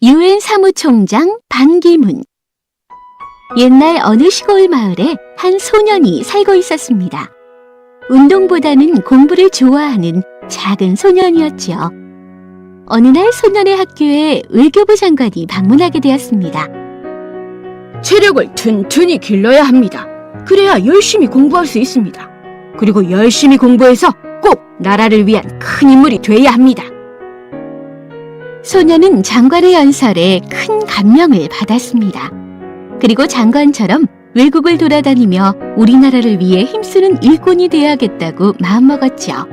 유엔 사무총장 반기문. 옛날 어느 시골 마을에 한 소년이 살고 있었습니다. 운동보다는 공부를 좋아하는 작은 소년이었지요. 어느 날 소년의 학교에 외교부 장관이 방문하게 되었습니다. 체력을 튼튼히 길러야 합니다. 그래야 열심히 공부할 수 있습니다. 그리고 열심히 공부해서 꼭 나라를 위한 큰 인물이 돼야 합니다. 소년은 장관의 연설에 큰 감명을 받았습니다. 그리고 장관처럼 외국을 돌아다니며 우리나라를 위해 힘쓰는 일꾼이 되어야겠다고 마음먹었죠.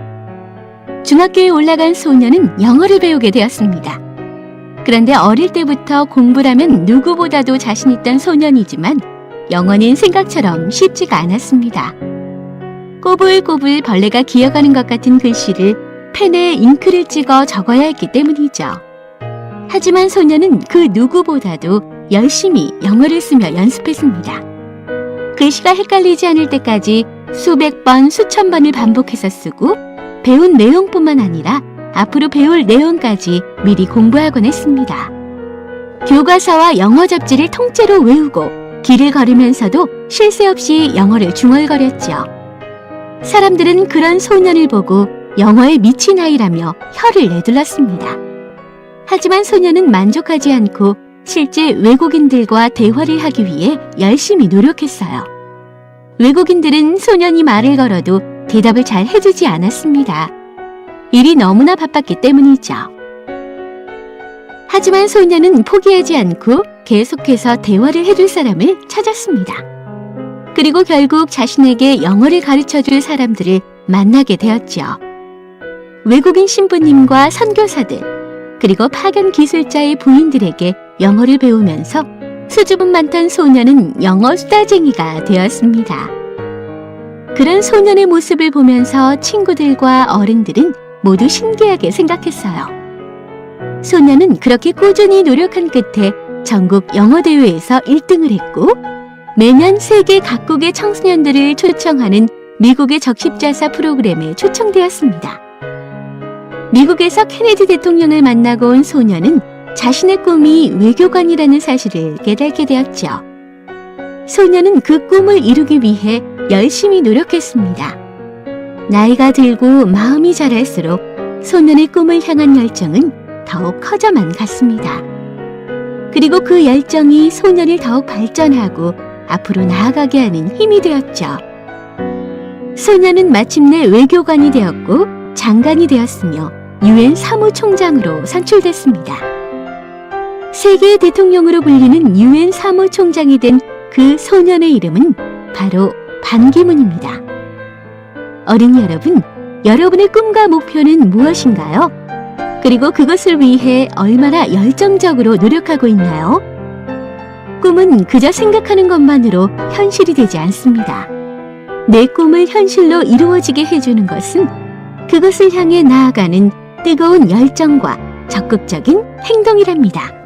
중학교에 올라간 소년은 영어를 배우게 되었습니다. 그런데 어릴 때부터 공부라면 누구보다도 자신 있던 소년이지만 영어는 생각처럼 쉽지가 않았습니다. 꼬불꼬불 벌레가 기어가는 것 같은 글씨를 펜에 잉크를 찍어 적어야 했기 때문이죠. 하지만 소년은 그 누구보다도 열심히 영어를 쓰며 연습했습니다. 글씨가 헷갈리지 않을 때까지 수백 번, 수천 번을 반복해서 쓰고 배운 내용뿐만 아니라 앞으로 배울 내용까지 미리 공부하곤 했습니다. 교과서와 영어 잡지를 통째로 외우고 길을 걸으면서도 쉴 새 없이 영어를 중얼거렸죠. 사람들은 그런 소년을 보고 영어에 미친 아이라며 혀를 내둘렀습니다. 하지만 소년은 만족하지 않고 실제 외국인들과 대화를 하기 위해 열심히 노력했어요. 외국인들은 소년이 말을 걸어도 대답을 잘 해주지 않았습니다. 일이 너무나 바빴기 때문이죠. 하지만 소년은 포기하지 않고 계속해서 대화를 해줄 사람을 찾았습니다. 그리고 결국 자신에게 영어를 가르쳐줄 사람들을 만나게 되었죠. 외국인 신부님과 선교사들, 그리고 파견 기술자의 부인들에게 영어를 배우면서 수줍음 많던 소년은 영어 수다쟁이가 되었습니다. 그런 소년의 모습을 보면서 친구들과 어른들은 모두 신기하게 생각했어요. 소년은 그렇게 꾸준히 노력한 끝에 전국 영어대회에서 1등을 했고 매년 세계 각국의 청소년들을 초청하는 미국의 적십자사 프로그램에 초청되었습니다. 미국에서 케네디 대통령을 만나고 온 소년은 자신의 꿈이 외교관이라는 사실을 깨닫게 되었죠. 소년은 그 꿈을 이루기 위해 열심히 노력했습니다. 나이가 들고 마음이 자랄수록 소년의 꿈을 향한 열정은 더욱 커져만 갔습니다. 그리고 그 열정이 소년을 더욱 발전하고 앞으로 나아가게 하는 힘이 되었죠. 소년은 마침내 외교관이 되었고 장관이 되었으며 유엔 사무총장으로 선출됐습니다. 세계의 대통령으로 불리는 유엔 사무총장이 된 그 소년의 이름은 바로 반기문입니다. 어린이 여러분, 여러분의 꿈과 목표는 무엇인가요? 그리고 그것을 위해 얼마나 열정적으로 노력하고 있나요? 꿈은 그저 생각하는 것만으로 현실이 되지 않습니다. 내 꿈을 현실로 이루어지게 해주는 것은 그것을 향해 나아가는 뜨거운 열정과 적극적인 행동이랍니다.